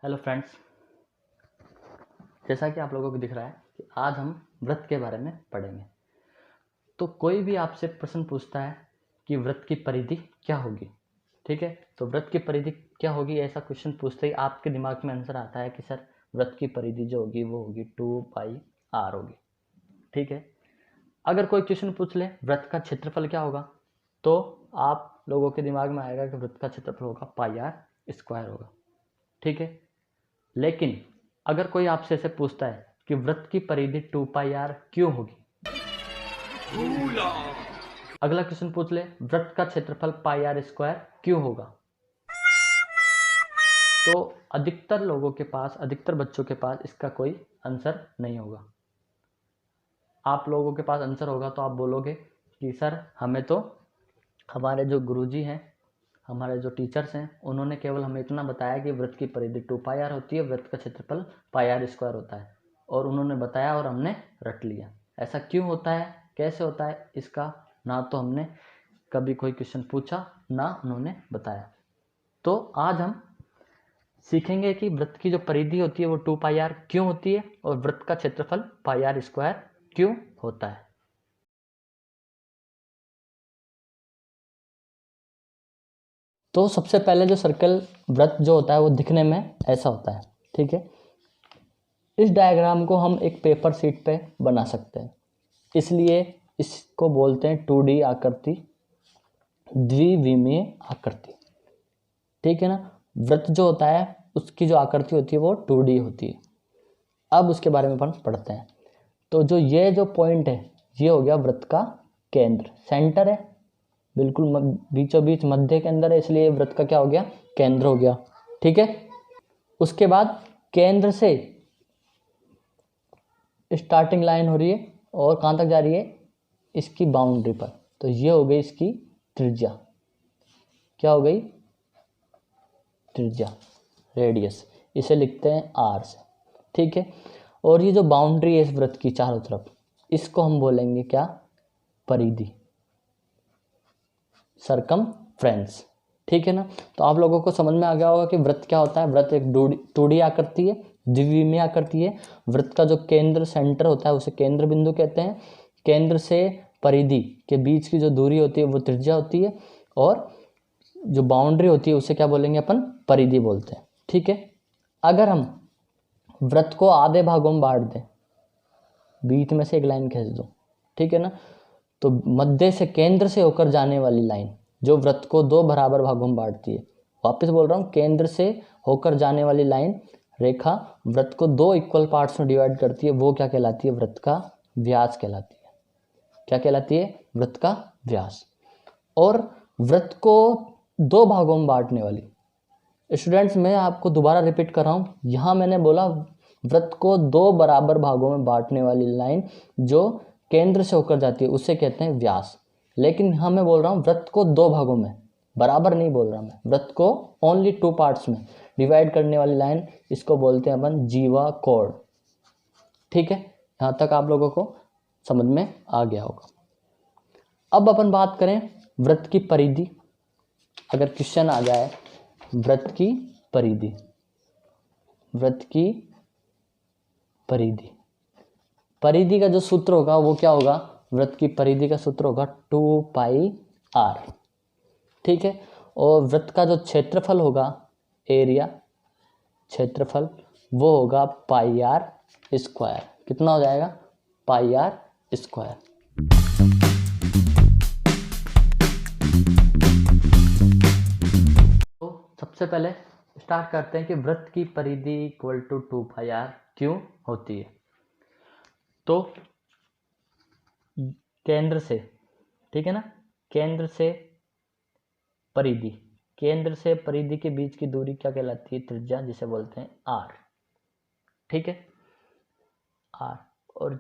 Hello friends, जैसा कि आप लोगों को दिख रहा है कि आज हम व्रत के बारे में पढ़ेंगे। तो कोई भी आपसे प्रश्न पूछता है कि व्रत की परिधि क्या होगी, ठीक है। तो व्रत की परिधि क्या होगी, ऐसा क्वेश्चन पूछते ही आपके दिमाग में आंसर आता है कि सर व्रत की परिधि जो होगी वो होगी 2πr होगी, ठीक है। अगर कोई क्वेश्चन पूछ ले व्रत का क्षेत्रफल क्या होगा, तो आप लोगों के दिमाग में आएगा कि व्रत का क्षेत्रफल होगा πr² होगा, ठीक है। लेकिन अगर कोई आपसे ऐसे पूछता है कि व्रत की परिधि 2πr क्यों होगी, अगला क्वेश्चन पूछ ले व्रत का क्षेत्रफल πr² क्यों होगा, तो अधिकतर लोगों के पास, अधिकतर बच्चों के पास इसका कोई आंसर नहीं होगा। आप लोगों के पास आंसर होगा तो आप बोलोगे कि सर हमें तो हमारे जो गुरुजी हैं, हमारे जो टीचर्स हैं, उन्होंने केवल हमें इतना बताया कि व्रत की परिधि 2πr होती है, व्रत का क्षेत्रफल πr² होता है, और उन्होंने बताया और हमने रट लिया। ऐसा क्यों होता है, कैसे होता है, इसका ना तो हमने कभी कोई क्वेश्चन पूछा ना उन्होंने बताया। तो आज हम सीखेंगे कि व्रत की जो परिधि होती है वो 2πr क्यों होती है और व्रत का क्षेत्रफल πr² क्यों होता है। तो सबसे पहले जो सर्कल व्रत जो होता है वो दिखने में ऐसा होता है, ठीक है। इस डायग्राम को हम एक पेपर शीट पे बना सकते हैं, इसलिए इसको बोलते हैं 2D आकृति, द्विविमीय आकृति, ठीक है ना। व्रत जो होता है उसकी जो आकृति होती है वो 2D होती है। अब उसके बारे में अपन पढ़ते हैं। तो ये जो पॉइंट है ये हो गया व्रत का केंद्र, सेंटर है, बिल्कुल बीचों बीच मध्य के अंदर है, इसलिए व्रत का क्या हो गया, केंद्र हो गया, ठीक है। उसके बाद केंद्र से स्टार्टिंग लाइन हो रही है और कहाँ तक जा रही है, इसकी बाउंड्री पर। तो ये हो गई इसकी त्रिज्या, क्या हो गई, त्रिज्या, रेडियस, इसे लिखते हैं r से, ठीक है। और ये जो बाउंड्री है इस व्रत की चारों तरफ, इसको हम बोलेंगे क्या, परिधि, सरकमफ्रेंस, ठीक है ना। तो आप लोगों को समझ में आ गया होगा कि व्रत क्या होता है। व्रत एक 2D आकृति है, द्विविमीय आकृति है। व्रत का जो केंद्र, सेंटर होता है उसे केंद्र बिंदु कहते हैं। केंद्र से परिधि के बीच की जो दूरी होती है वो त्रिज्या होती है, और जो बाउंड्री होती है उसे क्या बोलेंगे अपन, परिधि बोलते हैं, ठीक है। अगर हम व्रत को आधे भागों में बांट दें, बीच में से एक लाइन खींच दो, ठीक है ना, तो मध्य से, केंद्र से होकर जाने वाली लाइन जो व्रत को 2 बराबर भागों में बांटती है, वापस बोल रहा हूँ, केंद्र से होकर जाने वाली लाइन, रेखा व्रत को 2 इक्वल पार्ट्स में डिवाइड करती है, वो क्या कहलाती है, व्रत का व्यास कहलाती है। क्या कहलाती है, व्रत का व्यास। और व्रत को 2 भागों में बांटने वाली, स्टूडेंट्स मैं आपको दोबारा रिपीट कर रहा हूँ, यहाँ मैंने बोला व्रत को 2 बराबर भागों में बांटने वाली लाइन जो केंद्र से होकर जाती है उसे कहते हैं व्यास। लेकिन यहाँ मैं बोल रहा हूँ व्रत को 2 भागों में, बराबर नहीं बोल रहा मैं, व्रत को ओनली 2 पार्ट्स में डिवाइड करने वाली लाइन, इसको बोलते हैं अपन जीवा कोण, ठीक है। यहाँ तक आप लोगों को समझ में आ गया होगा। अब अपन बात करें व्रत की परिधि। अगर क्वेश्चन आ जाए व्रत की परिधि, व्रत की परिधि, परिधि का जो सूत्र होगा वो क्या होगा, व्रत की परिधि का सूत्र होगा 2πr, ठीक है। और व्रत का जो क्षेत्रफल होगा, एरिया, क्षेत्रफल, वो होगा πr²। कितना हो जाएगा, πr²। तो सबसे पहले स्टार्ट करते हैं कि व्रत की परिधि इक्वल टू 2πr क्यों होती है। तो केंद्र से, ठीक है ना, केंद्र से परिधि, केंद्र से परिधि के बीच की दूरी क्या कहलाती है, त्रिज्या, जिसे बोलते हैं r, ठीक है, r। और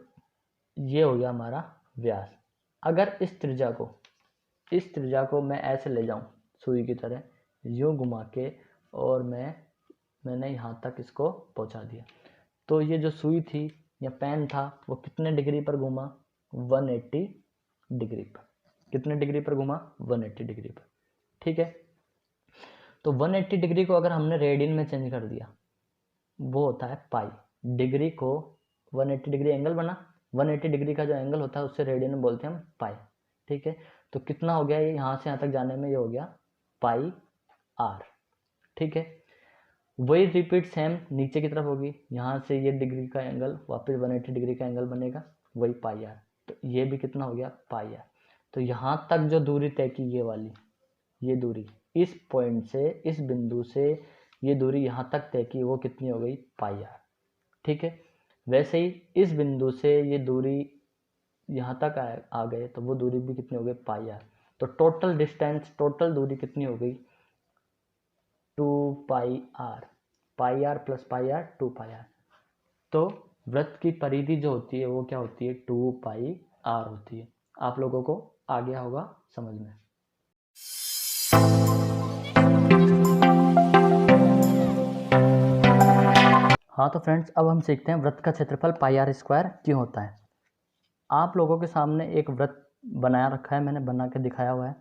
ये हो गया हमारा व्यास। अगर इस त्रिज्या को मैं ऐसे ले जाऊं सुई की तरह, यूं घुमा के, और मैंने यहाँ तक इसको पहुँचा दिया, तो ये जो सुई थी या पेन था वो कितने डिग्री पर घूमा, 180 डिग्री पर। कितने डिग्री पर घूमा, 180 डिग्री पर, ठीक है। तो 180 डिग्री को अगर हमने रेडियन में चेंज कर दिया, वो होता है पाई। डिग्री को 180 डिग्री एंगल बना, 180 डिग्री का जो एंगल होता है उससे रेडियन में बोलते हैं हम पाई। ठीक है, तो कितना हो गया ये यहाँ से यहाँ तक जाने में, ये हो गया पाई आर। ठीक है, वही रिपीट सेम नीचे की तरफ होगी, यहाँ से ये डिग्री का एंगल वापस 180 डिग्री का एंगल बनेगा, वही पाई आर। तो ये भी कितना हो गया पाई आर। तो यहाँ तक जो दूरी तय की ये वाली, ये दूरी इस पॉइंट से, इस बिंदु से ये दूरी यहाँ तक तय की, वो कितनी हो गई पाई आर। ठीक है, वैसे ही इस बिंदु से ये दूरी यहाँ तक आ गए तो वो दूरी भी कितनी हो गई पाई आर। तो टोटल डिस्टेंस, टोटल दूरी कितनी हो गई 2 pi r plus pi r 2 pi r. तो वृत्त की परिधि जो होती है वो क्या होती है 2 पाई आर होती है। आप लोगों को आ गया होगा समझ में। हाँ तो फ्रेंड्स, अब हम सीखते हैं वृत्त का क्षेत्रफल पाई आर स्क्वायर क्यों होता है। आप लोगों के सामने एक वृत्त बनाया रखा है, मैंने बना के दिखाया हुआ है।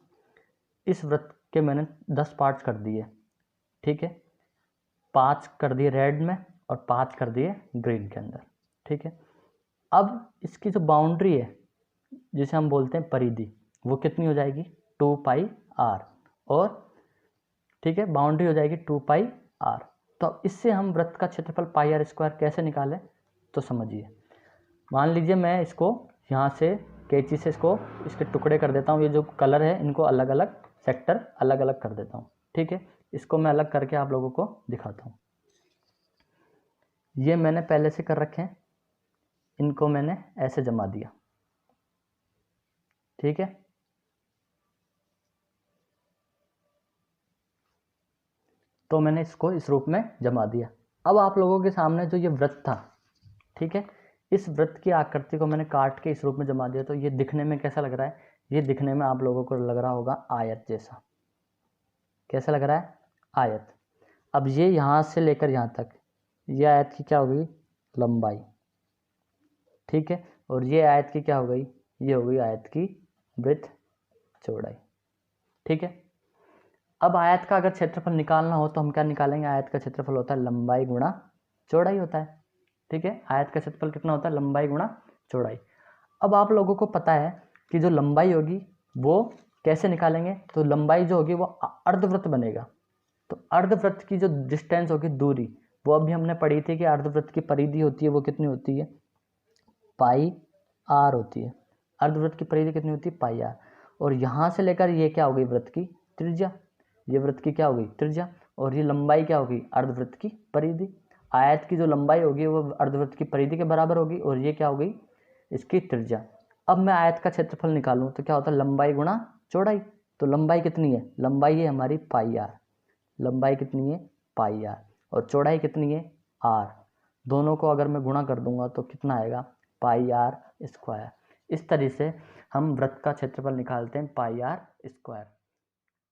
इस वृत्त के मैंने 10 पार्ट्स कर दिए। ठीक है, 5 कर दिए रेड में और 5 कर दिए ग्रीन के अंदर। ठीक है, अब इसकी जो बाउंड्री है जिसे हम बोलते हैं परिधि, वो कितनी हो जाएगी 2 पाई आर। और ठीक है, बाउंड्री हो जाएगी 2 पाई आर। तो अब इससे हम वृत्त का क्षेत्रफल पाई आर स्क्वायर कैसे निकालें, तो समझिए। मान लीजिए मैं इसको यहाँ से कैंची से इसके टुकड़े कर देता हूँ। ये जो कलर है इनको अलग अलग सेक्टर अलग अलग कर देता हूँ। ठीक है, इसको मैं अलग करके आप लोगों को दिखाता हूँ। ये मैंने पहले से कर रखे हैं, इनको मैंने ऐसे जमा दिया। ठीक है, तो मैंने इसको इस रूप में जमा दिया। अब आप लोगों के सामने जो ये वृत्त था, ठीक है, इस वृत्त की आकृति को मैंने काट के इस रूप में जमा दिया। तो ये दिखने में कैसा लग रहा है, ये दिखने में आप लोगों को लग रहा होगा आयत जैसा। कैसा लग रहा है आयत। अब ये यहाँ से लेकर यहाँ तक, ये आयत की क्या हो गई लंबाई। ठीक है, और ये आयत की क्या हो गई, ये हो गई आयत की ब्रेथ चौड़ाई। ठीक है, अब आयत का अगर क्षेत्रफल निकालना हो तो हम क्या निकालेंगे, आयत का क्षेत्रफल होता है लंबाई गुणा चौड़ाई होता है। ठीक है, आयत का क्षेत्रफल कितना होता है लंबाई गुणा चौड़ाई। अब आप लोगों को पता है कि जो लंबाई होगी वो कैसे निकालेंगे, तो लंबाई जो होगी वो अर्धवृत्त बनेगा। तो अर्धवृत्त की जो डिस्टेंस होगी, दूरी, वो अभी हमने पढ़ी थी कि अर्धवृत्त की परिधि होती है वो कितनी होती है पाई आर होती है। अर्धवृत्त की परिधि कितनी होती है पाई आर। और यहाँ से लेकर ये क्या हो गई वृत्त की त्रिज्या, ये वृत्त की क्या हो गई त्रिज्या। और ये लंबाई क्या होगी अर्धवृत्त की परिधि। आयत की जो लंबाई होगी वो अर्धवृत्त की परिधि के बराबर होगी, और ये क्या हो गई इसकी त्रिज्या। अब मैं आयत का क्षेत्रफल निकालूं तो क्या होता है लंबाई गुणा चौड़ाई। तो लंबाई कितनी है, लंबाई है हमारी पाई आर, लंबाई कितनी है पाई आर, और चौड़ाई कितनी है आर। दोनों को अगर मैं गुणा कर दूंगा तो कितना आएगा पाई आर स्क्वायर। इस तरह से हम वृत्त का क्षेत्रफल निकालते हैं पाई आर स्क्वायर।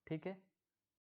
ठीक है।